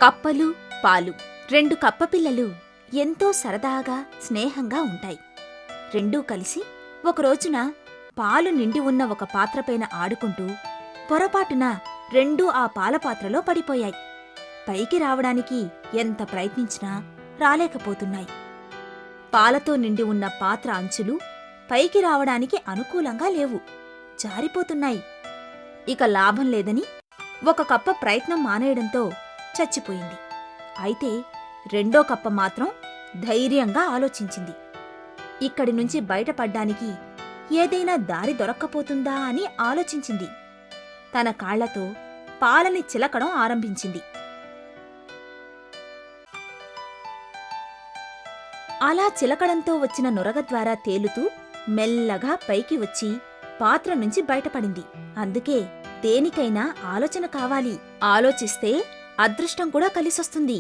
కప్పలు పాలు. రెండు కప్పపిల్లలు ఎంతో సరదాగా స్నేహంగా ఉంటాయి. రెండూ కలిసి ఒకరోజున పాలు నిండి ఉన్న ఒక పాత్రపైన ఆడుకుంటూ పొరపాటున రెండూ ఆ పాలపాత్రలో పడిపోయాయి. పైకి రావడానికి ఎంత ప్రయత్నించినా రాలేకపోతున్నాయి. పాలతో నిండి ఉన్న పాత్ర అంచులు పైకి రావడానికి అనుకూలంగా లేవు, జారిపోతున్నాయి. ఇక లాభం లేదని ఒక కప్ప ప్రయత్నం మానేయడంతో చచ్చిపోయింది. అయితే రెండో కప్ప మాత్రం ధైర్యంగా ఆలోచించింది. ఇక్కడి నుంచి బయటపడ్డానికి ఏదైనా దారి దొరక్కపోతుందా అని ఆలోచించింది. తన కాళ్లతో పాలని చిలకడం ఆరంభించింది. అలా చిలకడంతో వచ్చిన నురగ ద్వారా తేలుతూ మెల్లగా పైకి వచ్చి పాత్ర నుంచి బయటపడింది. అందుకే దేనికైనా ఆలోచన కావాలి. ఆలోచిస్తే అదృష్టం కూడా కలిసొస్తుంది.